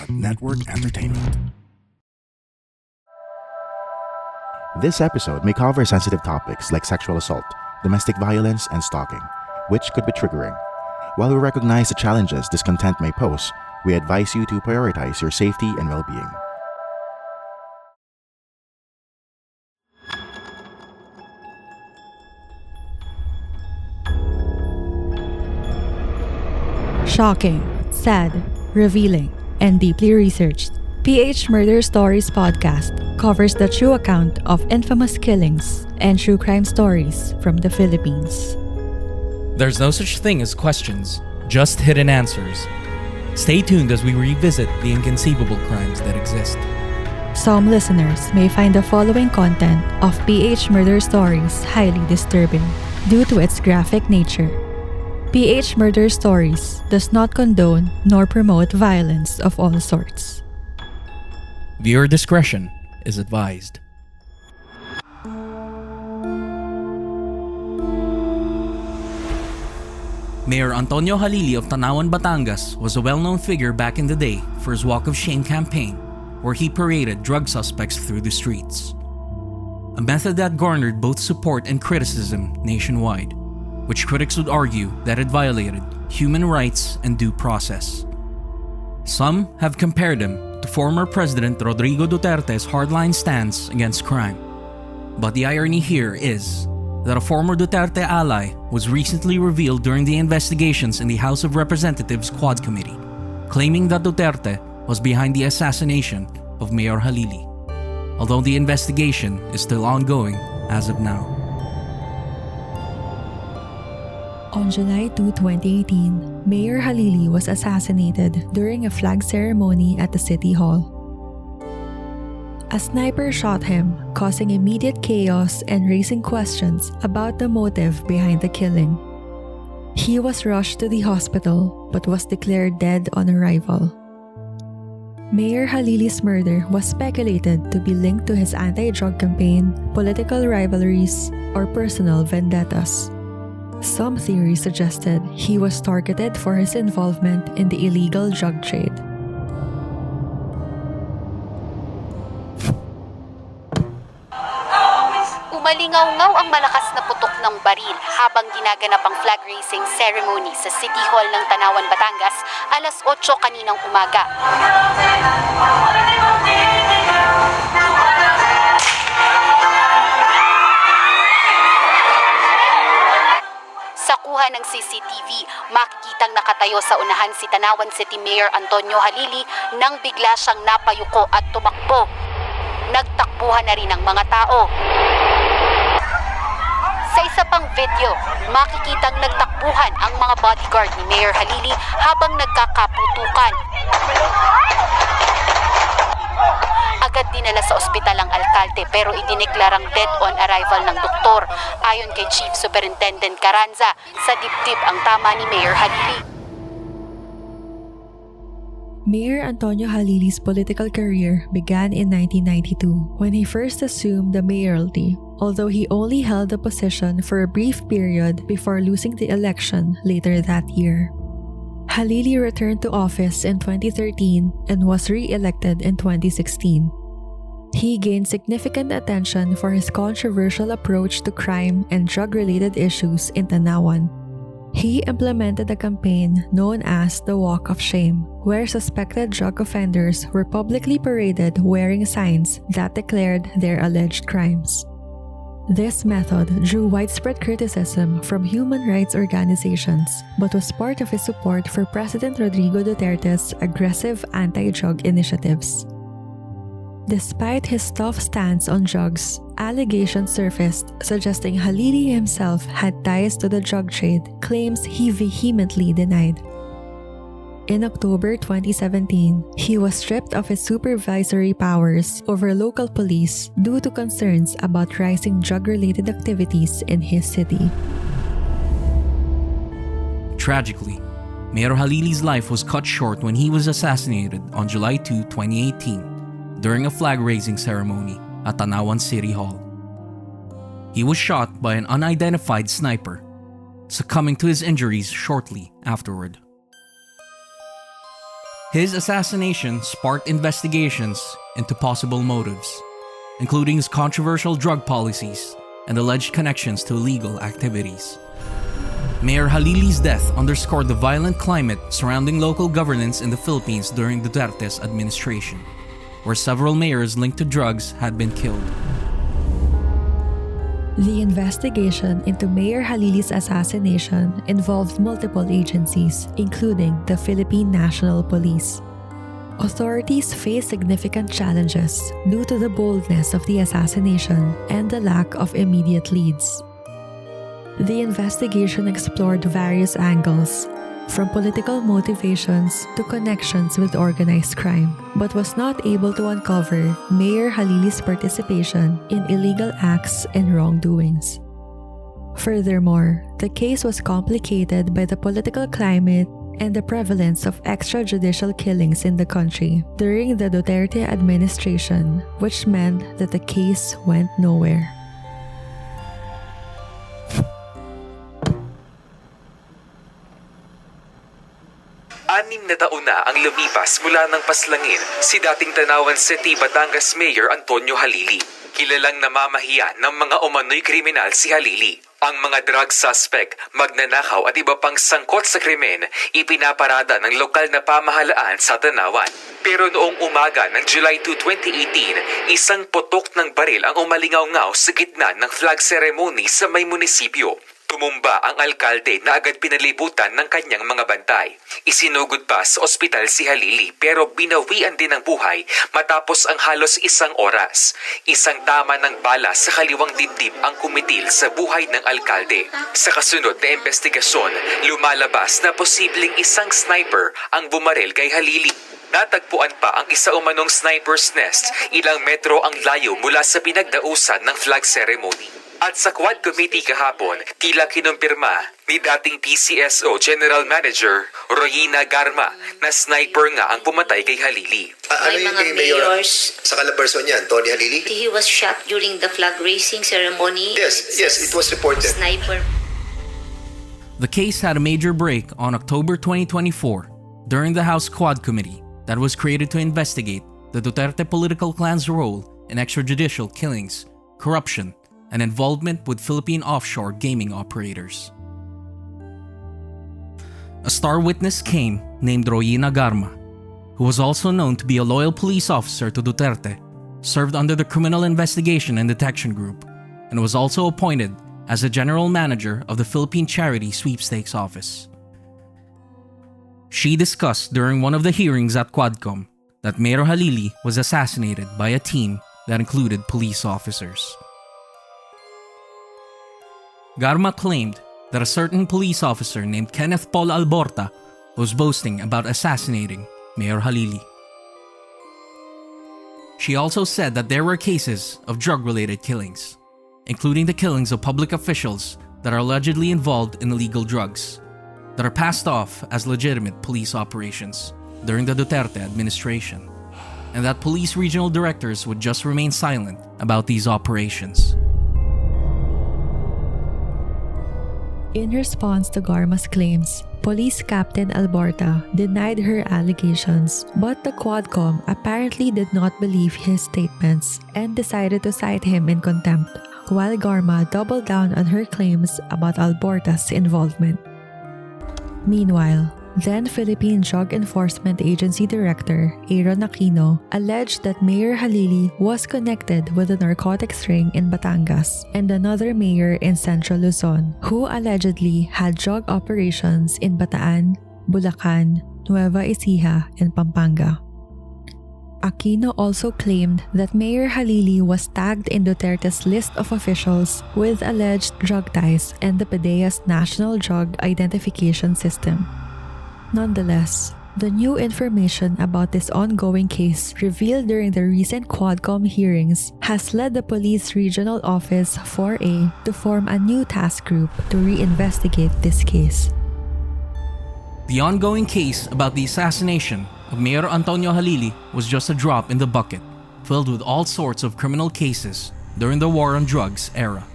Network Entertainment. This episode may cover sensitive topics like sexual assault, domestic violence, and stalking, which could be triggering. While we recognize the challenges this content may pose, we advise you to prioritize your safety and well-being. Shocking, sad, revealing, and deeply researched. PH Murder Stories podcast covers the true account of infamous killings and true crime stories from the Philippines. There's no such thing as questions, just hidden answers. Stay tuned as we revisit the inconceivable crimes that exist. Some listeners may find the following content of PH Murder Stories highly disturbing due to its graphic nature. PH Murder Stories does not condone nor promote violence of all sorts. Viewer discretion is advised. Mayor Antonio Halili of Tanuan, Batangas was a well-known figure back in the day for his Walk of Shame campaign, where he paraded drug suspects through the streets. A method that garnered both support and criticism nationwide, which critics would argue that it violated human rights and due process. Some have compared him to former President Rodrigo Duterte's hardline stance against crime. But the irony here is that a former Duterte ally was recently revealed during the investigations in the House of Representatives Quad Committee, claiming that Duterte was behind the assassination of Mayor Halili, although the investigation is still ongoing as of now. On July 2, 2018, Mayor Halili was assassinated during a flag ceremony at the City Hall. A sniper shot him, causing immediate chaos and raising questions about the motive behind the killing. He was rushed to the hospital but was declared dead on arrival. Mayor Halili's murder was speculated to be linked to his anti-drug campaign, political rivalries, or personal vendettas. Some theories suggested he was targeted for his involvement in the illegal drug trade. Umalingaw-ngaw ang malakas na putok ng baril habang ginaganap ang flag raising ceremony sa City Hall ng Tanuan, Batangas, alas 8 kaninang umaga. Sa kuha ng CCTV, makikitang nakatayo sa unahan si Tanuan City Mayor Antonio Halili nang bigla siyang napayuko at tumakbo. Nagtakbuhan na rin ang mga tao. Sa isa pang video, makikitang nagtakbuhan ang mga bodyguard ni Mayor Halili habang nagkakaputukan. Agad dinala sa ospital ang alkalde pero idineklarang dead on arrival ng doktor. Ayon kay Chief Superintendent Carranza, sa dibdib ang tama ni Mayor Halili. Mayor Antonio Halili's political career began in 1992 when he first assumed the mayoralty, although he only held the position for a brief period before losing the election later that year. Halili returned to office in 2013 and was re-elected in 2016. He gained significant attention for his controversial approach to crime and drug-related issues in Tanuan. He implemented a campaign known as the Walk of Shame, where suspected drug offenders were publicly paraded wearing signs that declared their alleged crimes. This method drew widespread criticism from human rights organizations, but was part of his support for President Rodrigo Duterte's aggressive anti-drug initiatives. Despite his tough stance on drugs, allegations surfaced suggesting Halili himself had ties to the drug trade, claims he vehemently denied. In October 2017, he was stripped of his supervisory powers over local police due to concerns about rising drug-related activities in his city. Tragically, Mayor Halili's life was cut short when he was assassinated on July 2, 2018, during a flag-raising ceremony at Tanuan City Hall. He was shot by an unidentified sniper, succumbing to his injuries shortly afterward. His assassination sparked investigations into possible motives, including his controversial drug policies and alleged connections to illegal activities. Mayor Halili's death underscored the violent climate surrounding local governance in the Philippines during Duterte's administration, where several mayors linked to drugs had been killed. The investigation into Mayor Halili's assassination involved multiple agencies, including the Philippine National Police. Authorities faced significant challenges due to the boldness of the assassination and the lack of immediate leads. The investigation explored various angles, from political motivations to connections with organized crime, but was not able to uncover Mayor Halili's participation in illegal acts and wrongdoings. Furthermore, the case was complicated by the political climate and the prevalence of extrajudicial killings in the country during the Duterte administration, which meant that the case went nowhere. Anim na taon na ang lumipas mula ng paslangin si dating Tanuan City, Batangas Mayor Antonio Halili. Kilalang namamahiya ng mga umano'y kriminal si Halili. Ang mga drug suspect, magnanakaw at iba pang sangkot sa krimen, ipinaparada ng lokal na pamahalaan sa Tanuan. Pero noong umaga ng July 2, 2018, isang putok ng baril ang umalingaw-ngaw sa gitna ng flag ceremony sa may munisipyo. Tumumba ang alkalde na agad pinalibutan ng kanyang mga bantay. Isinugod pa sa ospital si Halili pero binawian din ng buhay matapos ang halos isang oras. Isang tama ng bala sa kaliwang dibdib ang kumitil sa buhay ng alkalde. Sa kasunod na investigasyon, lumalabas na posibleng isang sniper ang bumaril kay Halili. Natagpuan pa ang isa umanong sniper's nest ilang metro ang layo mula sa pinagdausan ng flag ceremony. At sa Quad Committee kahapon, tila kinumpirma ni dating PCSO General Manager Rodrigo Garma na sniper nga ang pumatay kay Halili. May mga mayors sa kalabarso niyan, Tony Halili? He was shot during the flag raising ceremony. Yes, it was reported. Sniper. The case had a major break on October 2024 during the House Quad Committee that was created to investigate the Duterte political clan's role in extrajudicial killings, corruption, and involvement with Philippine offshore gaming operators. A star witness came named Rodrigo Garma, who was also known to be a loyal police officer to Duterte, served under the Criminal Investigation and Detection Group, and was also appointed as the general manager of the Philippine Charity Sweepstakes Office. She discussed during one of the hearings at Quadcom that Mayor Halili was assassinated by a team that included police officers. Garma claimed that a certain police officer named Kenneth Paul Alborta was boasting about assassinating Mayor Halili. She also said that there were cases of drug-related killings, including the killings of public officials that are allegedly involved in illegal drugs, that are passed off as legitimate police operations during the Duterte administration, and that police regional directors would just remain silent about these operations. In response to Garma's claims, Police Captain Alborta denied her allegations, but the Quadcom apparently did not believe his statements and decided to cite him in contempt, while Garma doubled down on her claims about Alborta's involvement. Meanwhile, then Philippine Drug Enforcement Agency Director Aaron Aquino alleged that Mayor Halili was connected with a narcotics ring in Batangas and another mayor in Central Luzon who allegedly had drug operations in Bataan, Bulacan, Nueva Ecija, and Pampanga. Aquino also claimed that Mayor Halili was tagged in Duterte's list of officials with alleged drug ties and the PDEA's National Drug Identification System. Nonetheless, the new information about this ongoing case revealed during the recent Quadcom hearings has led the Police Regional Office 4A to form a new task group to reinvestigate this case. The ongoing case about the assassination of Mayor Antonio Halili was just a drop in the bucket, filled with all sorts of criminal cases during the war on drugs era.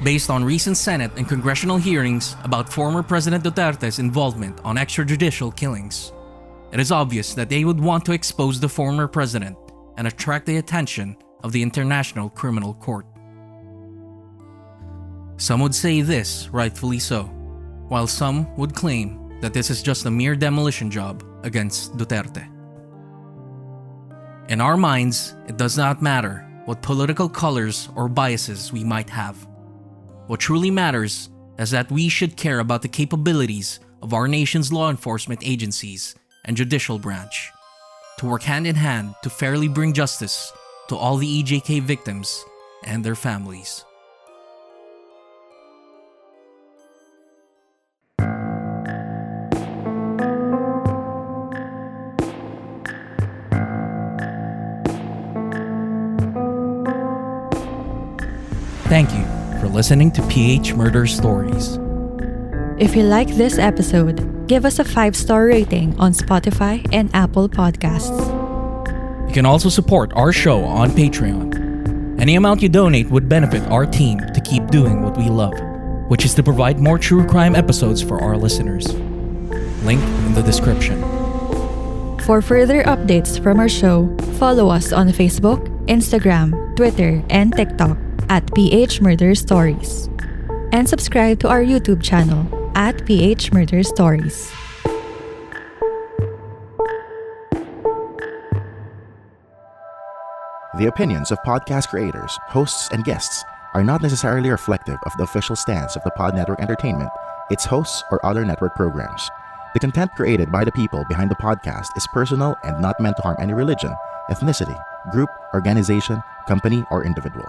Based on recent Senate and congressional hearings about former President Duterte's involvement on extrajudicial killings, it is obvious that they would want to expose the former president and attract the attention of the International Criminal Court. Some would say this, rightfully so, while some would claim that this is just a mere demolition job against Duterte. In our minds, it does not matter what political colors or biases we might have. What truly matters is that we should care about the capabilities of our nation's law enforcement agencies and judicial branch to work hand in hand to fairly bring justice to all the EJK victims and their families. Thank you for listening to PH Murder Stories. If you like this episode, give us a 5-star rating on Spotify and Apple Podcasts. You can also support our show on Patreon. Any amount you donate would benefit our team to keep doing what we love, which is to provide more true crime episodes for our listeners. Link in the description. For further updates from our show, follow us on Facebook, Instagram, Twitter, and TikTok at PH Murder Stories. And subscribe to our YouTube channel at PH Murder Stories. The opinions of podcast creators, hosts, and guests are not necessarily reflective of the official stance of the Pod Network Entertainment, its hosts, or other network programs. The content created by the people behind the podcast is personal and not meant to harm any religion, ethnicity, group, organization, company, or individual.